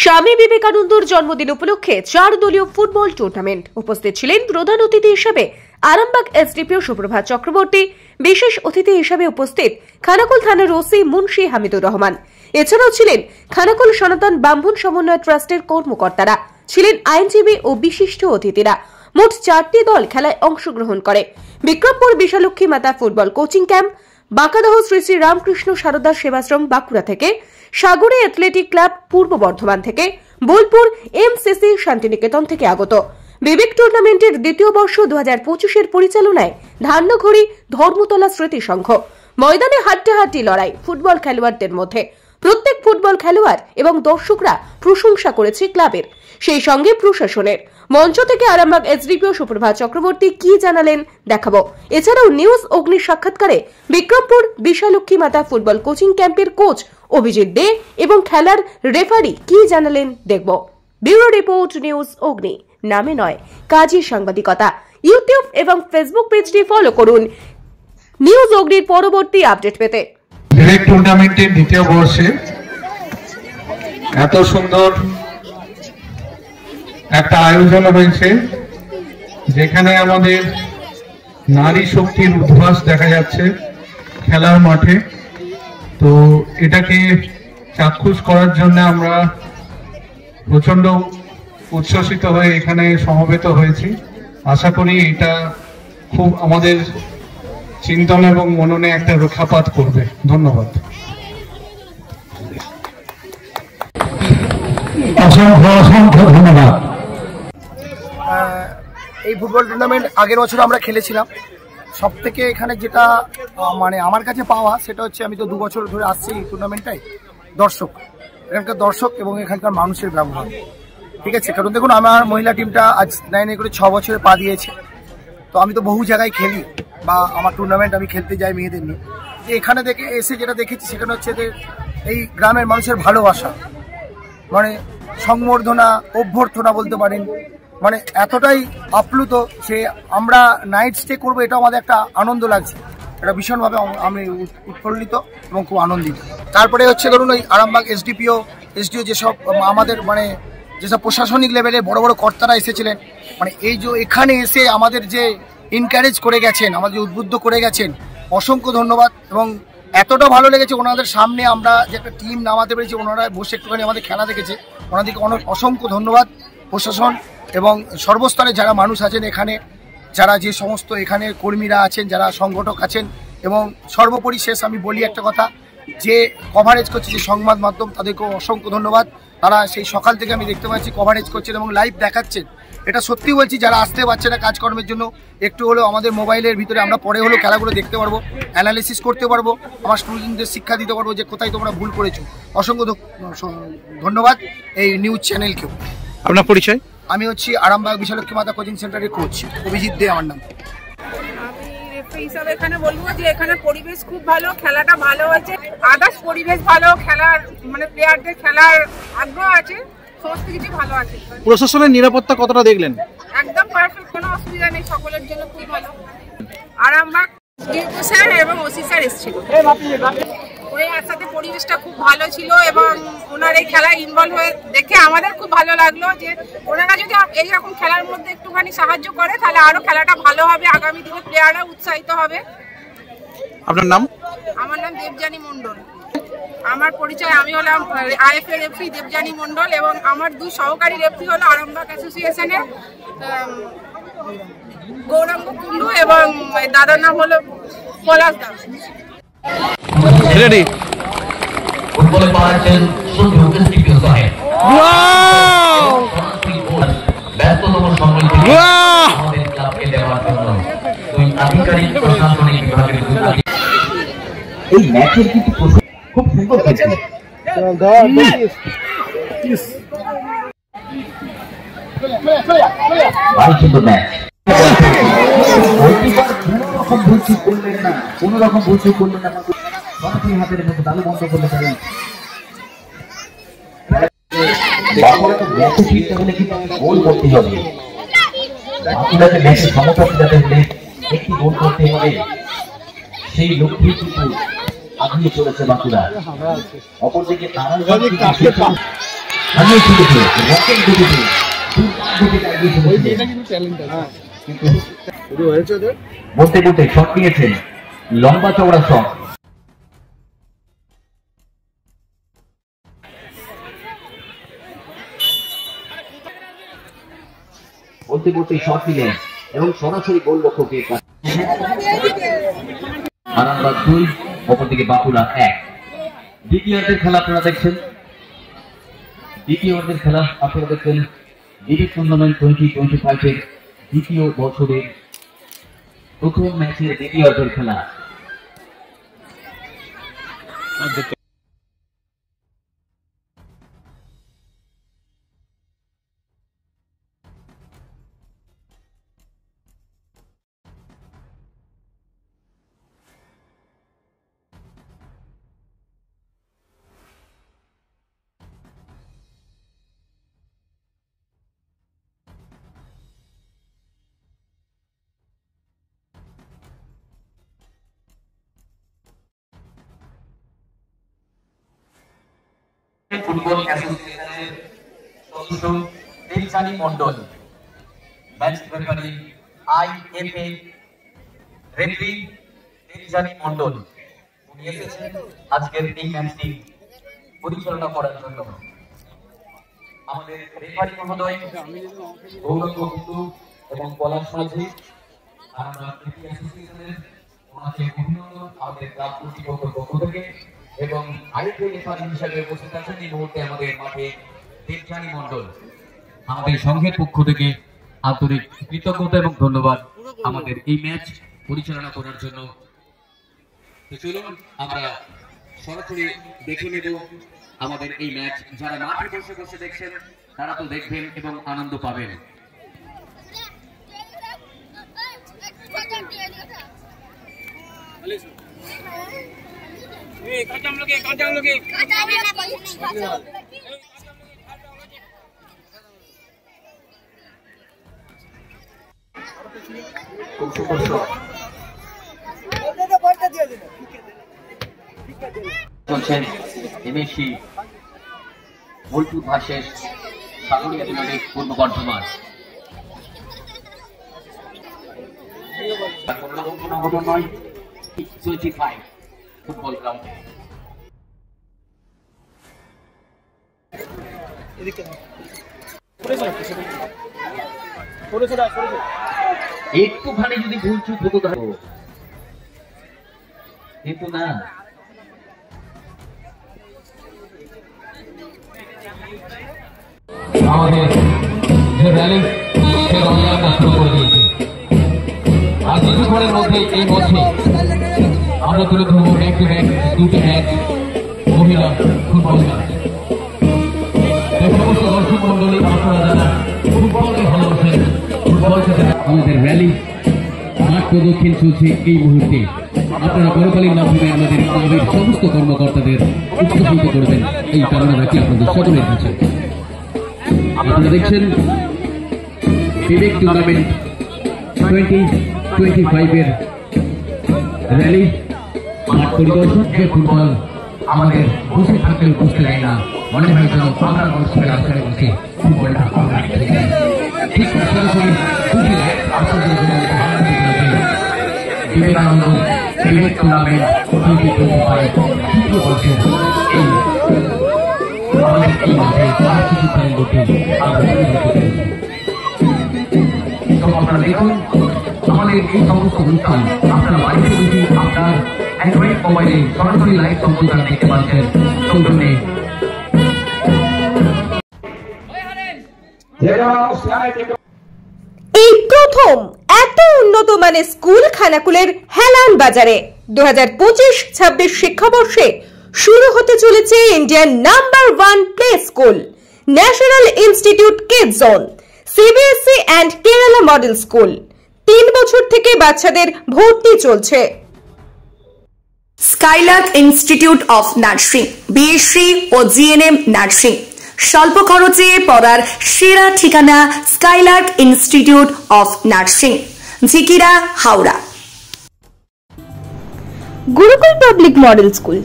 স্বামী বিবেকানন্দর জন্মদিন উপলক্ষে 4 দলীয় ফুটবল টুর্নামেন্ট। উপস্থিত ছিলেন প্রধান অতিথি হিসেবে আরামবাগ এসডিপিও সুপ্রভাত চক্রবর্তী, বিশেষ অতিথি হিসেবে উপস্থিত খানাকুল থানার ওসি মুন্সি হামিদুর রহমান। এছাড়াও ছিলেন খানাকুল সনাতন ব্রাহ্মণ সমন্বয় ট্রাস্টের কর্মকর্তারা, ছিলেন আইনজীবী ও বিশিষ্ট অতিথিরা। মোট 4টি দল খেলায় অংশগ্রহণ করে। Bikrampur Bishalakshi Mata football coaching camp, Bankadaha Shri Shri Ramakrishna Sarada Sevashram Bankura থেকে, সাগরে অ্যাথলেটিক ক্লাব পূর্ব বর্ধমান থেকে, বোলপুর এমসিসি শান্তিনিকেতন থেকে আগত। বিবেক টুর্নামেন্টের দ্বিতীয় বর্ষ 2025-এর পরিচালনায় ধান্যঘড়ি ধর্মতলা স্মৃতি সংঘ। ময়দানে হাড্ডাহাড্ডি লড়াই ফুটবল খেলোয়াড়দের মধ্যে। প্রত্যেক ফুটবল খেলোয়াড় এবং দর্শকরা প্রশংসা করেছে ক্লাবের, সেই সঙ্গে প্রশাসনের। মঞ্চ থেকে আরামবাগ এসডিপিও সুপ্রভাত চক্রবর্তী কি জানালেন দেখাবো। এছাড়াও নিউজ অগ্নির সাক্ষাৎকারে বিক্রমপুর বিশালক্ষী মাতা ফুটবল কোচিং ক্যাম্পের কোচ অভিজিৎ দে এবং খেলার রেফারি কি জানালেন দেখব। ব্যুরো রিপোর্ট, নিউজ অগ্নি। নামে নয়, কাজী সাংবাদিকতা। ইউটিউব এবং ফেসবুক পেজটি ফলো করুন নিউজ অগ্নির পরবর্তী আপডেট পেতে। বিবেক টুর্নামেন্টের দ্বিতীয় বর্ষে এত সুন্দর একটা আয়োজন হয়েছে, যেখানে আমাদের নারী শক্তির উদ্ভাস দেখা যাচ্ছে খেলার মাঠে। তো এটাকে চাক্ষুষ করার জন্য আমরা প্রচন্ড উচ্ছ্বসিত হয়ে এখানে সমবেত হয়েছি। আশা করি এটা খুব আমাদের চিন্তন এবং মননে একটা রক্ষাপাত করবে। ধন্যবাদ। অসংখ্য অসংখ্য ধন্যবাদ। এই ফুটবল টুর্নামেন্ট আগের বছর আমরা খেলেছিলাম। সব থেকে এখানে যেটা মানে আমার কাছে পাওয়া সেটা হচ্ছে, আমি তো 2 বছর ধরে আসছি এই টুর্নামেন্টটাই, দর্শক, এখানকার দর্শক এবং এখানকার মানুষের ব্যবহার, ঠিক আছে। কারণ দেখুন, আমার মহিলা টিমটা আজ 9 করে 6 বছরে পা দিয়েছে। তো আমি তো বহু জায়গায় খেলি বা আমার টুর্নামেন্ট আমি খেলতে যাই মেয়েদের নিয়ে। এখানে দেখে এসে যেটা দেখেছি সেখানে হচ্ছে যে এই গ্রামের মানুষের ভালোবাসা, মানে সংবর্ধনা, অভ্যর্থনা বলতে পারেন, মানে এতটাই আপ্লুত যে আমরা নাইট স্টে করবো, এটা আমাদের একটা আনন্দ লাগছে। এটা ভীষণভাবে আমি উৎফুল্লিত এবং খুব আনন্দিত। তারপরে হচ্ছে ধরুন, ওই আরামবাগ এসডিপিও যেসব আমাদের মানে যেসব প্রশাসনিক লেভেলে বড় বড় কর্তারা এসেছিলেন, মানে এই যে এখানে এসে আমাদের যে এনকারেজ করে গেছেন, আমাদের উদ্বুদ্ধ করে গেছেন, অসংখ্য ধন্যবাদ। এবং এতটা ভালো লেগেছে ওনাদের সামনে আমরা যে একটা টিম নামাতে পেরেছি, ওনারা বসে একটুখানি আমাদের খেলা দেখেছে, ওনাদেরকে অসংখ্য ধন্যবাদ। প্রশাসন এবং সর্বস্তরে যারা মানুষ আছেন এখানে, যারা যে সমস্ত এখানে কর্মীরা আছেন, যারা সংগঠক আছেন, এবং সর্বোপরি শেষ আমি বলি একটা কথা, যে কভারেজ করছে যে সংবাদ মাধ্যম, তাদেরকেও অসংখ্য ধন্যবাদ। তারা সেই সকাল থেকে আমি দেখতে পাচ্ছি কভারেজ করছেন এবং লাইভ দেখাচ্ছেন। এটা সত্যি বলছি, যারা আসতে পারছে না কাজকর্মের জন্য, একটু হলেও আমাদের মোবাইলের ভিতরে আমরা পরে হলেও খেলাগুলো দেখতে পারবো, অ্যানালিসিস করতে পারবো, আমার স্টুডেন্টদের শিক্ষা দিতে পারবো যে কোথায় তোমরা ভুল করেছো। অসংখ্য ধন্যবাদ এই নিউজ চ্যানেলকেও। আপনার পরিচয়? আমি হচ্ছি আরামবাগ বিশালক্ষী মাতা কোচিং সেন্টারের কোচ অভিজিৎ দে আমার নাম। হিসাবে এখানে বলবো যে এখানে পরিবেশ খুব ভালো, খেলাটা ভালো হয়েছে, আদার্স পরিবেশ ভালো, খেলার মানে প্লেয়ারদের খেলার আগ্রহ আছে, সমস্ত কিছু ভালো আছে। প্রশাসনের নিরাপত্তা কতটা দেখলেন? একদম পারফেক্ট, কোনো অসুবিধা নেই, সকলের জন্য খুব ভালো। আরামবাগ ডিপো স্যার এবং ওসি স্যার এসেছিল, ওই একসাথে পরিবেশটা খুব ভালো ছিল এবং ওনার এই খেলায় ইনভলভ হয়ে দেখে আমাদের খুব ভালো লাগলো যে ওনারা যদি এইরকম খেলার মধ্যে একটুখানি সাহায্য করে তাহলে আরো খেলাটা ভালো হবে, আগামী দিনে প্লেয়াররা উৎসাহিত হবে। আপনার নাম? আমার নাম দেবযানী মণ্ডল। আমার পরিচয়, আমি হলাম আইএফএ রেফারি দেবযানী মণ্ডল এবং আমার 2 সহকারী রেফারি হলো আরামবাগ অ্যাসোসিয়েশনের গৌরাঙ্গ কুন্ডু এবং দাদার নাম হলো পলাশ দাস। রেডি? ফুটবলে পাচ্ছেন শুধু এসডিপিও সাহেব। ওয়াও! ব্যস্ততম সময় থেকে আমাদের ক্লাবকে দেওয়ার জন্য দুই আধিকারিক প্রশাসনিক বিভাগের এই ম্যাচের কিন্তু খুব সুন্দর হয়েছে। ভালো সুন্দর ম্যাচ। কোনো রকম ভুল চুক করলেন না, কোনো রকম ভুল চুক করলেন না, সরাসরি হাতের মধ্যে তালু বন্ধ করতে পারেন। ম্যাচে ফিরতে হলে কিন্তু গোল করতে হবে, বাঁকুড়াকে ম্যাচে সমতা ফেরাতে হলে একটি গোল করতে হবে, সেই লক্ষ্যে কিন্তু আগিয়ে চলেছে বাঁকুড়া। অপরদিকে তারা হারিয়ে ছুটেছে রকেট গতিতে বলতে বলতে শট নিয়েছেন, লম্বা চওড়া শট। বলতে বলতে শট নিলেন এবং সরাসরি গোল লক্ষ্যকে আরামবাগ 2, অপরদিকে বাঁকুড়া 1। দ্বিতীয়ার্ধের খেলা আপনারা দেখছেন, দ্বিতীয়ার্ধের খেলা আপনারা দেখছেন বিবেক টুর্নামেন্ট 2025 এর দ্বিতীয় বছরের প্রথম ম্যাচের দ্বিতীয়ার্ধের খেলা। ফুটবল অ্যাসোসিয়েশনের সদস্য Debjani Mondal, match referee IFA referee Debjani Mondal, উনি এসেছেন আজকের এই ম্যাচটি পরিচালনা করার জন্য। আমাদের রেফারি মহোদয় গৌরব বন্ধু এবং পলাশ মাঝি, আমরা রেফারি অ্যাসোসিয়েশনের ওনাকে অভিনন্দন আমাদের ক্লাব কর্তৃপক্ষের পক্ষ থেকে। এবং আইপিএল রেফারি হিসাবে উপস্থিত আছেন এই মুহূর্তে আমাদের মাঠে দেবযানী মণ্ডল। আমাদের সংঘের পক্ষ থেকে আন্তরিক কৃতজ্ঞতা এবং ধন্যবাদ আমাদের এই ম্যাচ পরিচালনা করার জন্য। চলুন আমরা সরাসরি দেখে নেব আমাদের এই ম্যাচ। যারা মাঠে বসে বসে দেখছেন তারা তো দেখবেন এবং আনন্দ পাবেন। চলছেন এমএসি বোলপুর ভার্সেস সাগরিয়া বিমানের পূর্ব বর্ধমান। নয় 25 ফুটবল গ্রাউন্ডে একটুখানি যদি ভুল চুপ হতো কিন্তু না। আমাদের যে র্যালি সে রঙে আমরা শুরু করে দিয়েছি। আর কিছুক্ষণের মধ্যে এই মঞ্চে আমরা তুলে ধরবো ব্যাক টু ব্যাক দুটি ম্যাচ, মহিলা ফুটবল ম্যাচ। সমস্ত দর্শক মন্ডলী আপনারা যারা ফুটবলকে ভালোবাসেন, ফুটবল আমাদের র্যালি মাঠ প্রদক্ষিণ চলছে এই মুহূর্তে। আপনারা করতালির মাধ্যমে আমাদের ক্লাবের সমস্ত কর্মকর্তাদের উৎসাহিত করবেন এই কামনা রাখি আপনাদের সকলের কাছে। আপনারা দেখছেন বিবেক টুর্নামেন্ট 2025 এর র্যালি মাঠ পরিদর্শন। যে ফুটবল আমাদের বসে থাকলে বুঝতে দেয় না, মনে হয় যেন বাংলার মানুষের আশ্রয় বসে ফুটবলটা ঠিক সরাসরি বিবেকানন্দ বিবেক টুর্নামেন্ট 2025 তৃতীয় বর্ষের এই আমাদের এই মাঠে কিছুক্ষণের মধ্যে আপনারা দেখুন আমাদের এই সমস্ত অনুষ্ঠান আপনার বাড়িতে বসে আপনার অ্যান্ড্রয়েড মোবাইলে সরাসরি লাইভ সম্প্রচার দেখতে পাচ্ছেন। সৌজন্যে এই প্রথম এত উন্নত মানের স্কুল খানাকুলের হেলান বাজারে 2025-26 শিক্ষাবর্ষে শুরু হতে চলেছে Indian number 1 play school, national institute kids zone, CBSE and Kerala model school. 3 বছর থেকে বাচ্চাদের ভর্তি চলছে। Skylark institute of nursing, BSc ও জিএনএম নার্সিং। স্বল্প খরচে পড়ার সেরা ঠিকানা Skylark institute of nursing, Jhikira, Howrah. Gurukul public model school,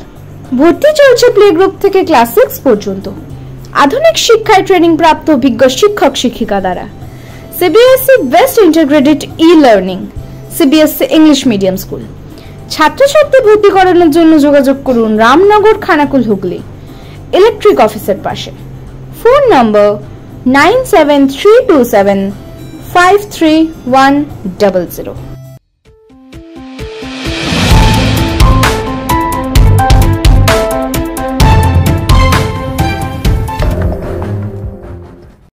ভর্তি চলছে প্লে গ্রুপ থেকে ক্লাস 6 পর্যন্ত। আধুনিক শিক্ষায় ট্রেনিং প্রাপ্ত অভিজ্ঞ শিক্ষক শিক্ষিকা দ্বারা। CBSE best integrated e-learning, CBSE English medium school. ছাত্রছাত্রী ভর্তি করানোর জন্য যোগাযোগ করুন রামনগর, খানাকুল, হুগলি, ইলেকট্রিক অফিসের পাশে। ফোন নম্বর 9732753100।